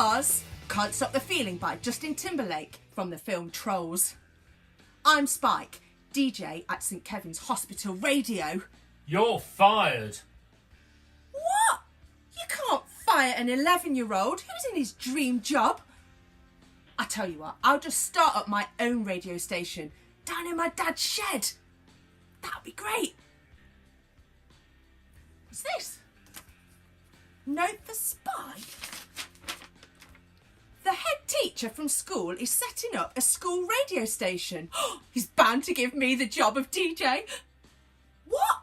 was Can't Stop the Feeling by Justin Timberlake from the film Trolls. I'm Spike, DJ at St Kevin's Hospital Radio. You're fired. What? You can't fire an 11-year-old who's in his dream job. I tell you what, I'll just start up my own radio station down in my dad's shed. That'd be great. What's this? Note for Spike. The head teacher from school is setting up a school radio station. He's bound to give me the job of DJ. What?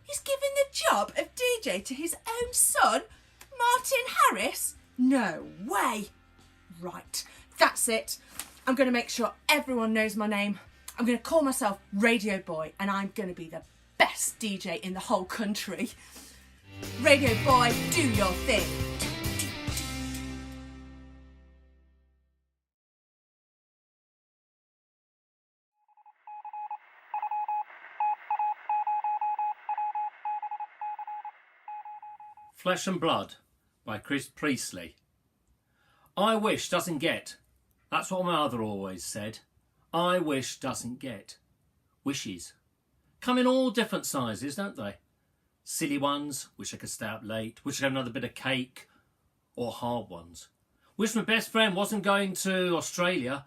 He's giving the job of DJ to his own son, Martin Harris? No way. Right, that's it. I'm going to make sure everyone knows my name. I'm going to call myself Radio Boy, and I'm going to be the best DJ in the whole country. Radio Boy, do your thing. Flesh and Blood by Chris Priestley. I wish doesn't get. That's what my mother always said. I wish doesn't get. Wishes come in all different sizes, don't they? Silly ones, wish I could stay up late, wish I had another bit of cake, or hard ones. Wish my best friend wasn't going to Australia,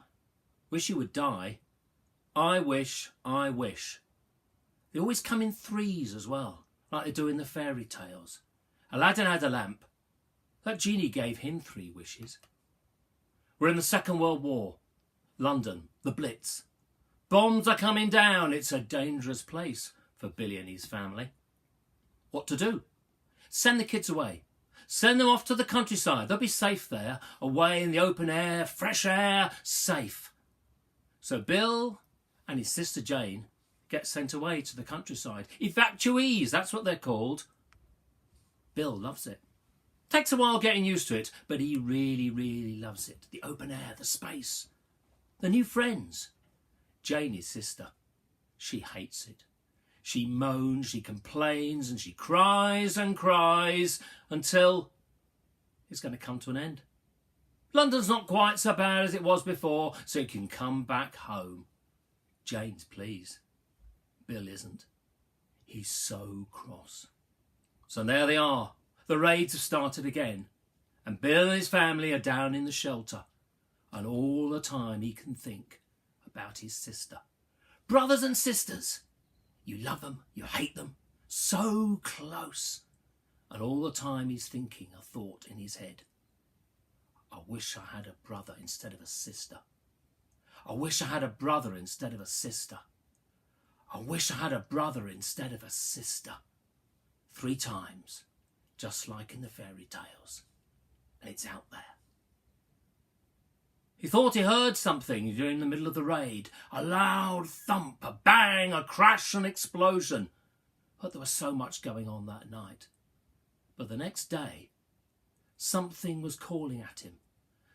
wish he would die. I wish, I wish. They always come in threes as well, like they do in the fairy tales. Aladdin had a lamp. That genie gave him 3 wishes. We're in the Second World War. London, the Blitz. Bombs are coming down. It's a dangerous place for Billy and his family. What to do? Send the kids away. Send them off to the countryside. They'll be safe there, away in the open air, fresh air, safe. So Bill and his sister Jane get sent away to the countryside. Evacuees, that's what they're called. Bill loves it. Takes a while getting used to it, but he really, really loves it. The open air, the space, the new friends. Jane, his sister, she hates it. She moans, she complains, and she cries and cries until it's going to come to an end. London's not quite so bad as it was before, so he can come back home. Jane's pleased. Bill isn't. He's so cross. So there they are. The raids have started again. And Bill and his family are down in the shelter. And all the time he can think about his sister. Brothers and sisters. You love them, you hate them. So close. And all the time he's thinking a thought in his head. I wish I had a brother instead of a sister. I wish I had a brother instead of a sister. I wish I had a brother instead of a sister. 3 times, just like in the fairy tales. And it's out there. He thought he heard something during the middle of the raid. A loud thump, a bang, a crash, an explosion. But there was so much going on that night. But the next day, something was calling at him.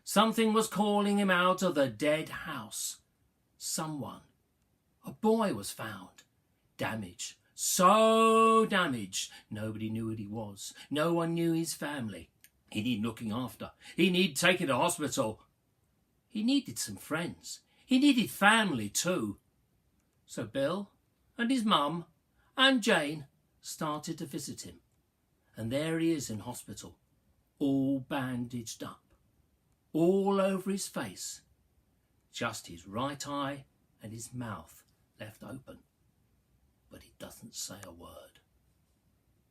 Something was calling him out of the dead house. Someone, a boy, was found. Damaged. So damaged, nobody knew what he was. No one knew his family. He needed looking after. He needed taken to hospital. He needed some friends. He needed family too. So Bill and his mum and Jane started to visit him. And there he is in hospital, all bandaged up, all over his face. Just his right eye and his mouth left open. But he doesn't say a word.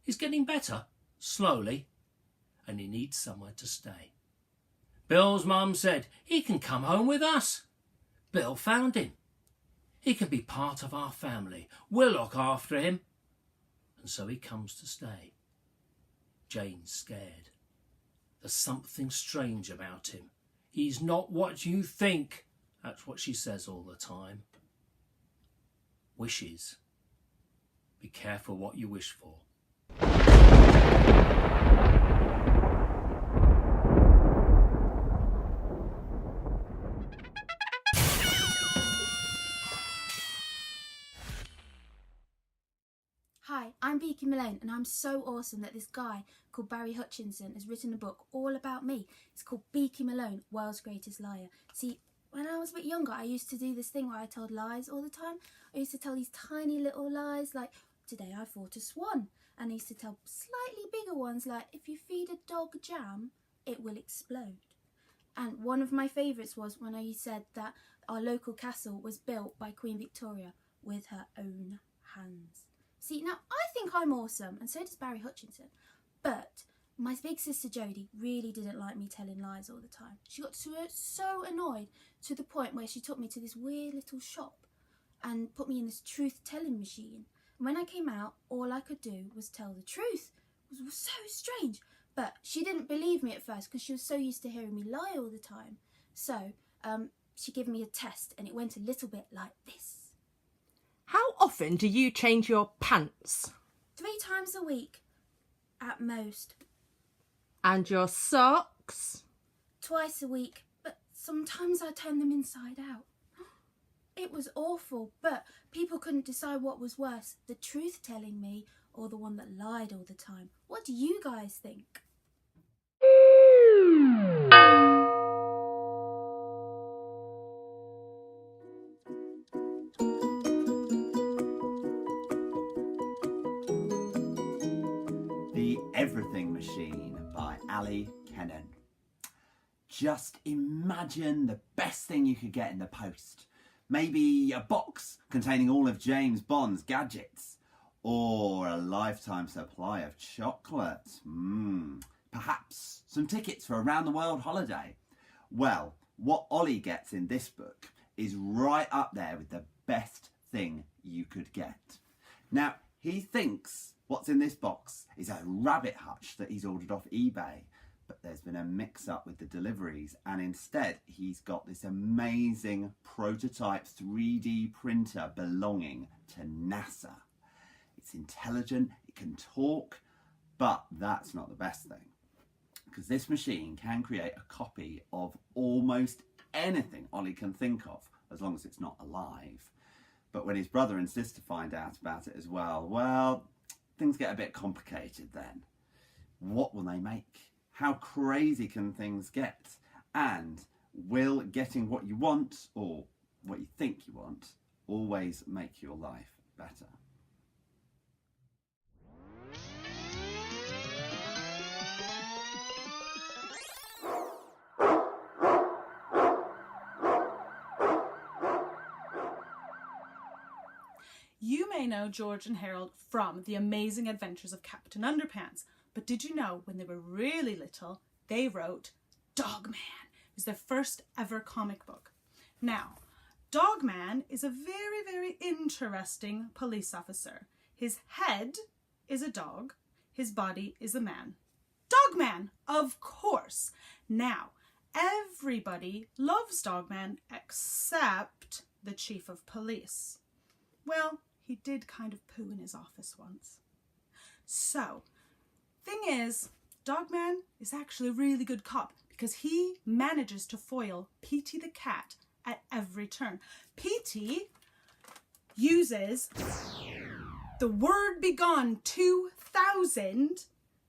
He's getting better, slowly, and he needs somewhere to stay. Bill's mum said, he can come home with us. Bill found him. He can be part of our family. We'll look after him. And so he comes to stay. Jane's scared. There's something strange about him. He's not what you think. That's what she says all the time. Wishes. Be careful what you wish for. Hi, I'm Beaky Malone, and I'm so awesome that this guy called Barry Hutchinson has written a book all about me. It's called Beaky Malone, World's Greatest Liar. See, when I was a bit younger, I used to do this thing where I told lies all the time. I used to tell these tiny little lies, like, today I fought a swan. And I used to tell slightly bigger ones, like, if you feed a dog jam, it will explode. And one of my favourites was when I said that our local castle was built by Queen Victoria with her own hands. See, now I think I'm awesome, and so does Barry Hutchinson, but my big sister Jodie really didn't like me telling lies all the time. She got so annoyed to the point where she took me to this weird little shop and put me in this truth-telling machine. And when I came out, all I could do was tell the truth. It was so strange, but she didn't believe me at first because she was so used to hearing me lie all the time. So she gave me a test, and it went a little bit like this. How often do you change your pants? 3 times a week, at most. And your socks? Twice a week, but sometimes I turn them inside out. It was awful, but people couldn't decide what was worse, the truth telling me or the one that lied all the time. What do you guys think? The Everything Machine by Ali Kennan. Just imagine the best thing you could get in the post. Maybe a box containing all of James Bond's gadgets, or a lifetime supply of chocolate. Perhaps some tickets for a round the world holiday. Well, what Ollie gets in this book is right up there with the best thing you could get. Now, he thinks what's in this box is a rabbit hutch that he's ordered off eBay, but there's been a mix-up with the deliveries, and instead he's got this amazing prototype 3D printer belonging to NASA. It's intelligent, it can talk, but that's not the best thing, because this machine can create a copy of almost anything Ollie can think of, as long as it's not alive. But when his brother and sister find out about it as well, things get a bit complicated then. What will they make? How crazy can things get? And will getting what you want, or what you think you want, always make your life better? You may know George and Harold from The Amazing Adventures of Captain Underpants, but did you know when they were really little, they wrote Dogman? It was their first ever comic book. Now, Dogman is a very, very interesting police officer. His head is a dog, his body is a man. Dogman, of course. Now, everybody loves Dogman except the chief of police. Well, he did kind of poo in his office once. So, thing is, Dogman is actually a really good cop because he manages to foil Petey the cat at every turn. Petey uses the word begone 2000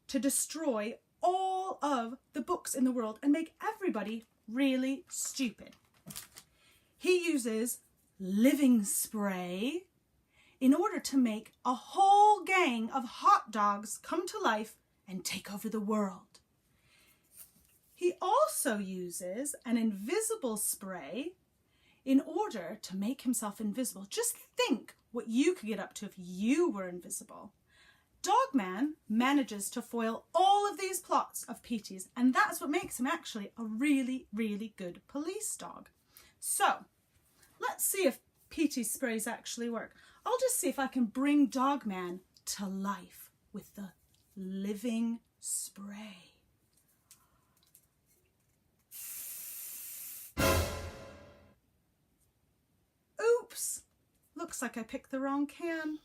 to destroy all of the books in the world and make everybody really stupid. He uses living spray in order to make a whole gang of hot dogs come to life and take over the world. He also uses an invisible spray in order to make himself invisible. Just think what you could get up to if you were invisible. Dogman manages to foil all of these plots of Petey's, and that's what makes him actually a really, really good police dog. So, let's see if Petey's sprays actually work. I'll just see if I can bring Dogman to life with the living spray. Oops! Looks like I picked the wrong can.